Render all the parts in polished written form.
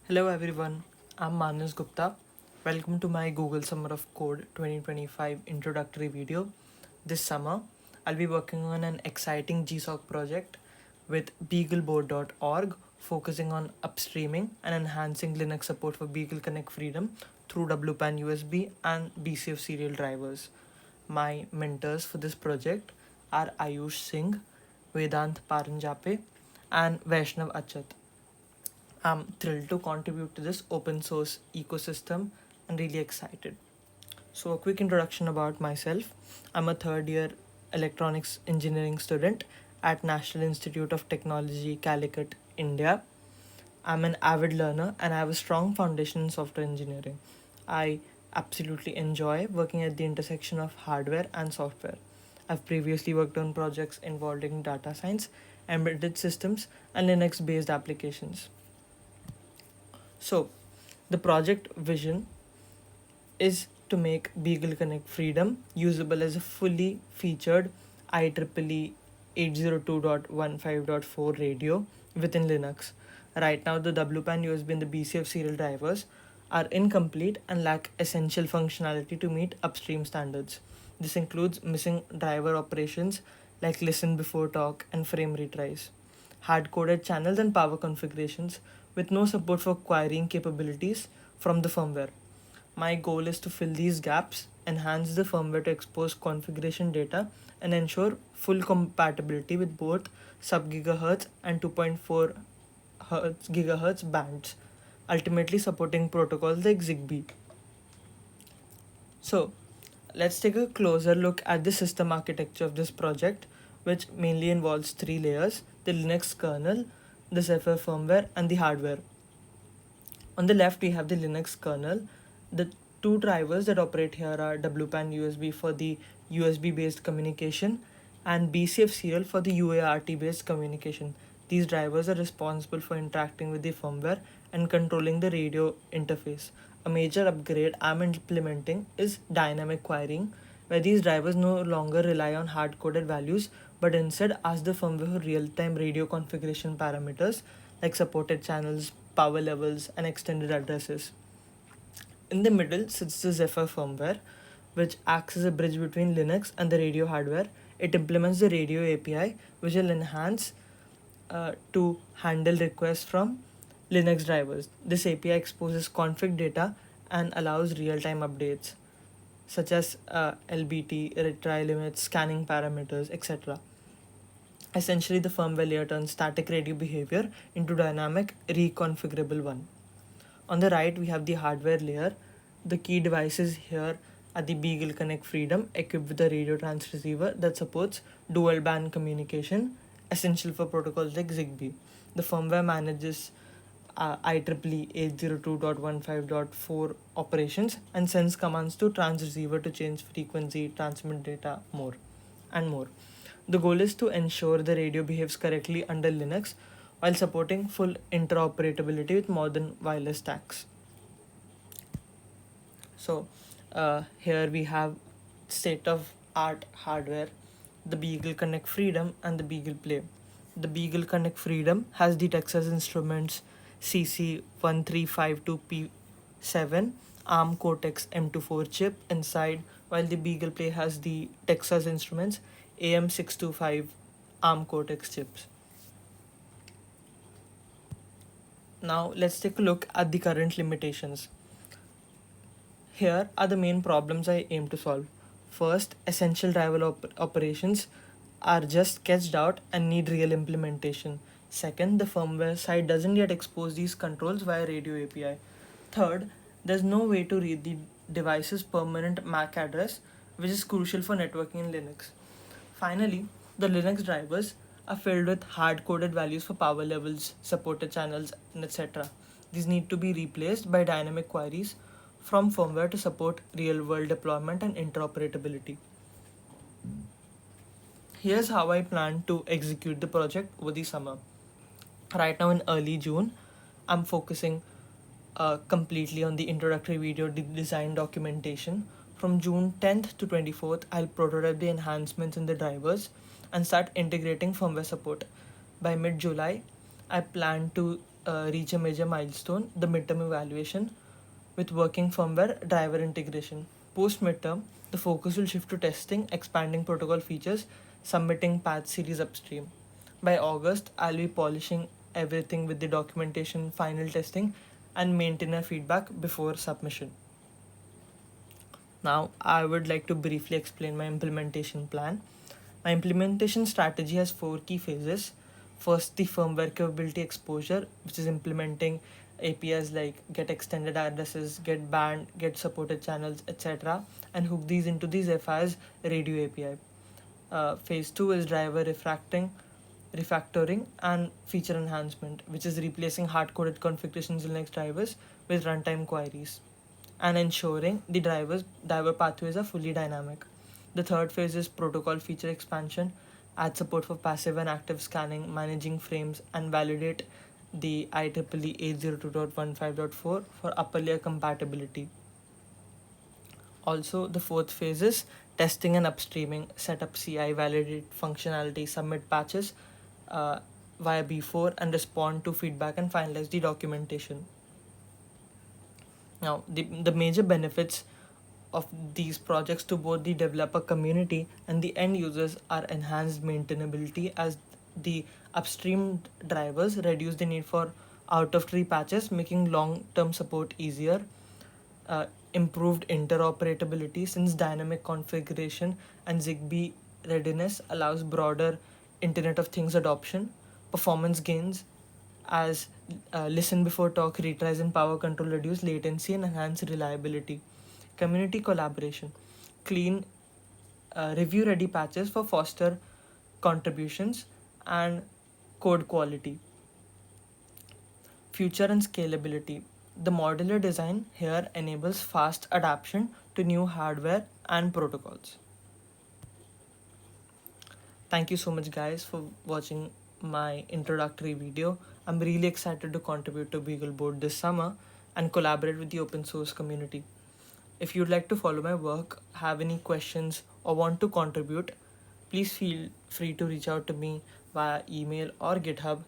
Hello everyone, I'm Manas Gupta. Welcome to my Google Summer of Code 2025 introductory video. This summer, I'll be working on an exciting GSoC project with beagleboard.org focusing on upstreaming and enhancing Linux support for Beagle Connect Freedom through wpanusb and bcfserial drivers. My mentors for this project are Ayush Singh, Vedant Paranjape, and Vaishnav Achat. I'm thrilled to contribute to this open source ecosystem and really excited. So, a quick introduction about myself. I'm a third year electronics engineering student at National Institute of Technology, Calicut, India. I'm an avid learner and I have a strong foundation in software engineering. I absolutely enjoy working at the intersection of hardware and software. I've previously worked on projects involving data science, embedded systems, and Linux based applications. So, the project vision is to make Beagle Connect Freedom usable as a fully featured IEEE 802.15.4 radio within Linux. Right now, the WPAN USB and the BCF serial drivers are incomplete and lack essential functionality to meet upstream standards. This includes missing driver operations like listen before talk and frame retries, hard coded channels and power configurations with no support for querying capabilities from the firmware. My goal is to fill these gaps, enhance the firmware to expose configuration data, and ensure full compatibility with both sub gigahertz and 2.4 gigahertz bands, ultimately supporting protocols like Zigbee. So, let's take a closer look at the system architecture of this project, which mainly involves three layers: the Linux kernel, the Zephyr firmware, and the hardware. On the left, we have the Linux kernel. The two drivers that operate here are WPAN USB for the USB based communication and BCF serial for the UART based communication. These drivers are responsible for interacting with the firmware and controlling the radio interface. A major upgrade I'm implementing is dynamic querying, where these drivers no longer rely on hard coded values but instead ask the firmware for real time radio configuration parameters like supported channels, power levels, and extended addresses. In the middle sits the Zephyr firmware, which acts as a bridge between Linux and the radio hardware. It implements the radio API, which will enhance to handle requests from Linux drivers. This API exposes config data and allows real time updates such as LBT, retry limits, scanning parameters, etc. Essentially, the firmware layer turns static radio behavior into dynamic, reconfigurable one. On the right, we have the hardware layer. The key devices here are the Beagle Connect Freedom, equipped with a radio transceiver that supports dual band communication, essential for protocols like Zigbee. The firmware manages IEEE 802.15.4 operations and sends commands to transceiver to change frequency, transmit data, more and more. The goal is to ensure the radio behaves correctly under Linux while supporting full interoperability with modern wireless stacks. So, here we have state of art hardware, the Beagle Connect Freedom, and the Beagle Play. The Beagle Connect Freedom has the Texas Instruments CC1352P7 ARM Cortex M24 chip inside, while the Beagle Play has the Texas Instruments AM625 ARM Cortex chips. Now, let's take a look at the current limitations. Here are the main problems I aim to solve. First, essential driver operations are just sketched out and need real implementation. Second, the firmware side doesn't yet expose these controls via radio API. Third, there's no way to read the device's permanent MAC address, which is crucial for networking in Linux. Finally, the Linux drivers are filled with hard coded values for power levels, supported channels, and etc. These need to be replaced by dynamic queries from firmware to support real world deployment and interoperability. Here's how I plan to execute the project over the summer. Right now, in early June, I'm focusing completely on the introductory video design documentation. From June 10th to 24th, I'll prototype the enhancements in the drivers and start integrating firmware support. By mid July, I plan to reach a major milestone, the midterm evaluation, with working firmware driver integration. Post midterm, the focus will shift to testing, expanding protocol features, submitting patch series upstream. By August, I'll be polishing everything with the documentation, final testing, and maintainer feedback before submission. Now, I would like to briefly explain my implementation plan. My implementation strategy has four key phases. First, the firmware capability exposure, which is implementing APIs like get extended addresses, get banned, get supported channels, etc., and hook these into these FIs radio API. Phase 2 is driver refactoring, and feature enhancement, which is replacing hard coded configurations in Linux drivers with runtime queries and ensuring the driver pathways are fully dynamic. The third phase is protocol feature expansion, add support for passive and active scanning, managing frames, and validate the IEEE 802.15.4 for upper layer compatibility. Also, the fourth phase is testing and upstreaming, set up CI, validate functionality, submit patches via B4, and respond to feedback and finalize the documentation. Now, the major benefits of these projects to both the developer community and the end users are enhanced maintainability, as the upstream drivers reduce the need for out of tree patches, making long term support easier. Improved interoperability, since dynamic configuration and Zigbee readiness allows broader Internet of Things adoption. Performance gains, as listen before talk retries and power control reduce latency and enhance reliability. Community collaboration, clean review ready patches for foster contributions and code quality. Future and scalability. The modular design here enables fast adaptation to new hardware and protocols. Thank you so much, guys, for watching my introductory video. I'm really excited to contribute to BeagleBoard this summer and collaborate with the open source community. If you'd like to follow my work, have any questions, or want to contribute, please feel free to reach out to me via email or GitHub.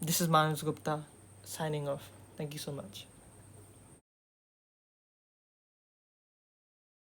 This is Manus Gupta signing off. Thank you so much.